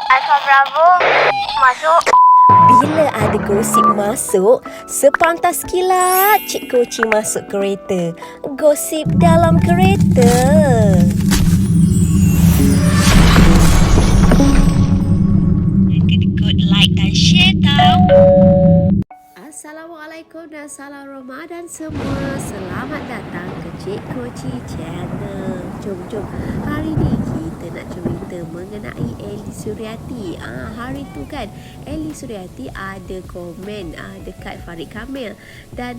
Alfa Bravo masuk. Bila ada gosip masuk, sepantas kilat Cik Koci masuk kereta. Gosip dalam kereta. Kena like dan share tau. Assalamualaikum dan salam Ramadan semua. Selamat datang ke Cik Koci Channel. Jom. Hari ni kita nak cerita mengenai Elly Suryati. Hari tu kan Elly Suryati ada komen dekat Farid Kamil. Dan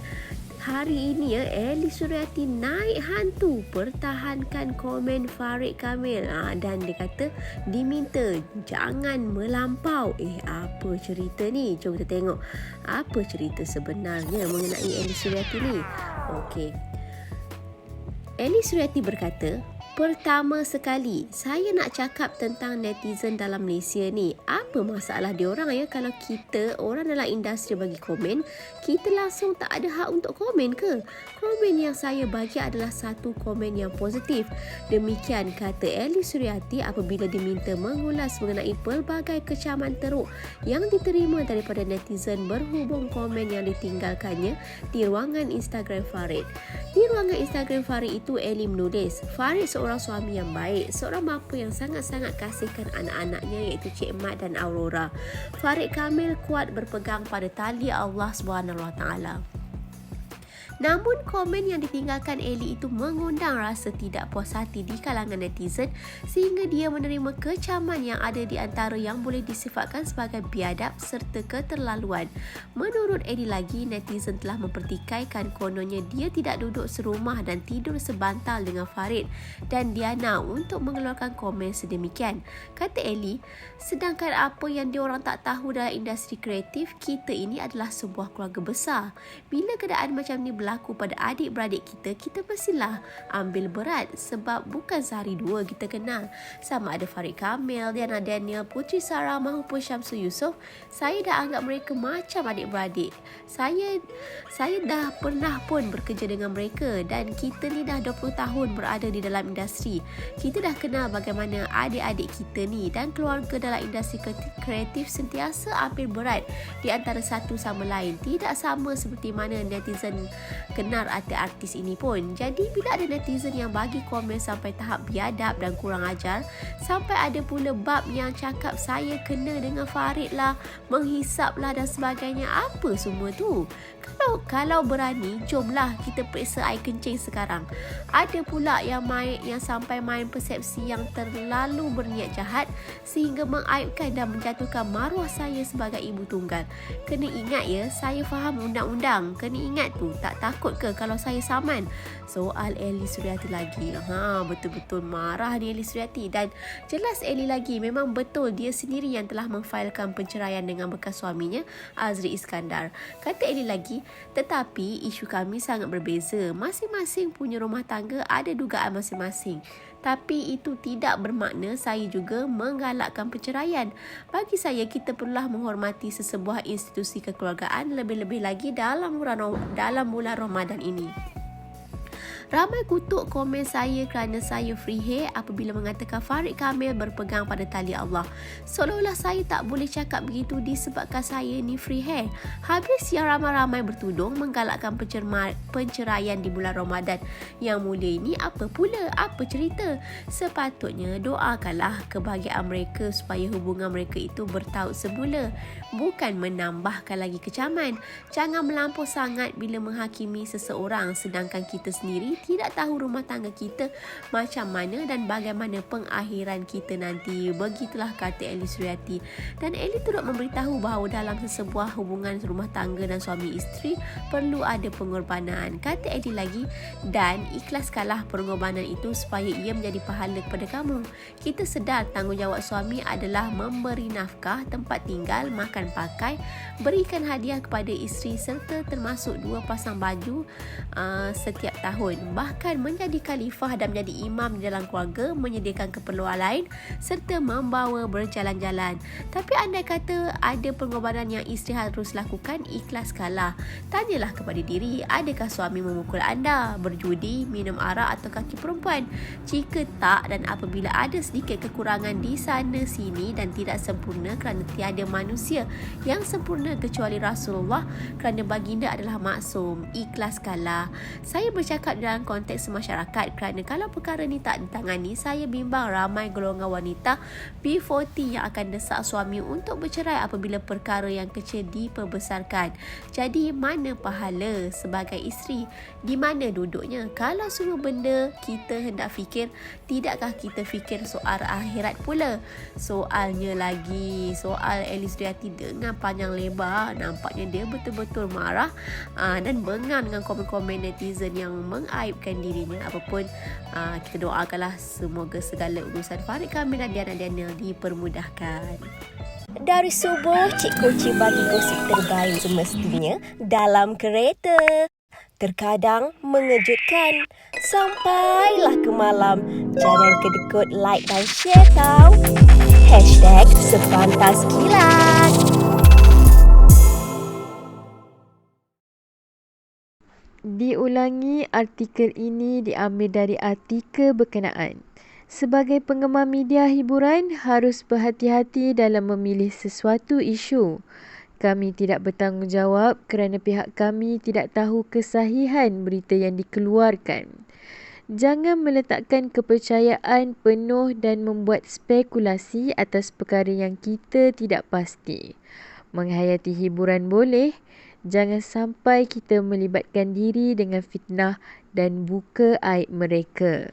hari ini Elly Suryati naik hantu pertahankan komen Farid Kamil. Dan dia kata diminta jangan melampau. Apa cerita ni? Jom kita tengok apa cerita sebenarnya mengenai Elly Suryati ni. Okey. Elly Suryati berkata, pertama sekali, saya nak cakap tentang netizen dalam Malaysia ni. Apa masalah diorang kalau kita, orang dalam industri bagi komen, kita langsung tak ada hak untuk komen ke? Komen yang saya bagi adalah satu komen yang positif. Demikian kata Elly Suryati apabila diminta mengulas mengenai pelbagai kecaman teruk yang diterima daripada netizen berhubung komen yang ditinggalkannya di ruangan Instagram Farid. Di ruangan Instagram Farid itu Elly menulis, Farid seorang suami yang baik, seorang bapa yang sangat-sangat kasihkan anak-anaknya iaitu Cik Mat dan Aurora. Farid Kamil kuat berpegang pada tali Allah SWT. Namun komen yang ditinggalkan Elly itu mengundang rasa tidak puas hati di kalangan netizen sehingga dia menerima kecaman yang ada di antara yang boleh disifatkan sebagai biadab serta keterlaluan. Menurut Elly lagi, netizen telah mempertikaikan kononnya dia tidak duduk serumah dan tidur sebantal dengan Farid dan Diana untuk mengeluarkan komen sedemikian. Kata Elly, sedangkan apa yang diorang tak tahu dalam industri kreatif, kita ini adalah sebuah keluarga besar. Bila keadaan macam ni berlaku pada adik-beradik kita mestilah ambil berat sebab bukan sehari dua kita kenal. Sama ada Farid Kamil, Diana Daniel, Puteri Sarah maupun Syamsul Yusof, saya dah anggap mereka macam adik-beradik. Saya dah pernah pun bekerja dengan mereka dan kita ni dah 20 tahun berada di dalam industri. Kita dah kenal bagaimana adik-adik kita ni dan keluarga dalam industri kreatif sentiasa ambil berat di antara satu sama lain. Tidak sama seperti mana netizen kenal artis ini pun. Jadi bila ada netizen yang bagi komen sampai tahap biadab dan kurang ajar, sampai ada pula bab yang cakap saya kena dengan Farid lah, menghisap lah dan sebagainya, apa semua tu? Kalau berani, jomlah kita periksa air kencing sekarang. Ada pula yang sampai main persepsi yang terlalu berniat jahat sehingga mengaibkan dan menjatuhkan maruah saya sebagai ibu tunggal. Kena ingat saya faham undang-undang. Kena ingat tu, tak takut ke kalau saya saman? Soal Elly Suryati lagi. Betul-betul marah ni Elly Suryati. Dan jelas Elly lagi, memang betul dia sendiri yang telah memfailkan penceraian dengan bekas suaminya Azri Iskandar. Kata Elly lagi, tetapi isu kami sangat berbeza. Masing-masing punya rumah tangga ada dugaan masing-masing. Tapi itu tidak bermakna saya juga menggalakkan perceraian. Bagi saya, kita perlulah menghormati sesebuah institusi kekeluargaan, lebih-lebih lagi dalam bulan Ramadan ini. Ramai kutuk komen saya kerana saya free hair apabila mengatakan Farid Kamil berpegang pada tali Allah. Seolah-olah saya tak boleh cakap begitu disebabkan saya ni free hair. Habis yang ramai-ramai bertudung menggalakkan penceraian di bulan Ramadan. Yang mulia ini apa pula? Apa cerita? Sepatutnya doakanlah kebahagiaan mereka supaya hubungan mereka itu bertaut semula. Bukan menambahkan lagi kecaman. Jangan melampau sangat bila menghakimi seseorang sedangkan kita sendiri tidak tahu rumah tangga kita macam mana dan bagaimana pengakhiran kita nanti. Begitulah kata Elly Suryati. Dan Elly turut memberitahu bahawa dalam sesebuah hubungan rumah tangga dan suami isteri perlu ada pengorbanan. Kata Elly lagi, dan ikhlaskanlah pengorbanan itu supaya ia menjadi pahala kepada kamu. Kita sedar tanggungjawab suami adalah memberi nafkah, tempat tinggal, makan pakai, berikan hadiah kepada isteri serta termasuk 2 pasang baju setiap tahun, bahkan menjadi khalifah dan menjadi imam di dalam keluarga, menyediakan keperluan lain serta membawa berjalan-jalan. Tapi andai kata ada pengorbanan yang isteri harus lakukan, ikhlas kalah. Tanyalah kepada diri, adakah suami memukul anda, berjudi, minum arak atau kaki perempuan? Jika tak dan apabila ada sedikit kekurangan di sana sini dan tidak sempurna, kerana tiada manusia yang sempurna kecuali Rasulullah, kerana baginda adalah maksum, ikhlas kalah. Saya bercakap dalam konteks masyarakat kerana kalau perkara ni tak ditangani, saya bimbang ramai golongan wanita P40 yang akan desak suami untuk bercerai apabila perkara yang kecil diperbesarkan. Jadi mana pahala sebagai isteri? Di mana duduknya? Kalau semua benda kita hendak fikir, tidakkah kita fikir soal akhirat pula? Soalnya lagi, soal Elis Duyati dengan panjang lebar, nampaknya dia betul-betul marah dan bengang dengan komen-komen netizen yang mengaibkan dirinya. Apapun, kita doakanlah semoga segala urusan Farid Kamil dan Diana Daniel dipermudahkan. Dari subuh, Cik Koci bagi gosip terbaik semestinya dalam kereta. Terkadang mengejutkan. Sampailah ke malam. Jangan kedekut like dan share tau. #Sepantas Kilat. Diulangi, artikel ini diambil dari artikel berkenaan. Sebagai penggemar media hiburan, harus berhati-hati dalam memilih sesuatu isu. Kami tidak bertanggungjawab kerana pihak kami tidak tahu kesahihan berita yang dikeluarkan. Jangan meletakkan kepercayaan penuh dan membuat spekulasi atas perkara yang kita tidak pasti. Menghayati hiburan boleh, jangan sampai kita melibatkan diri dengan fitnah dan buka aib mereka.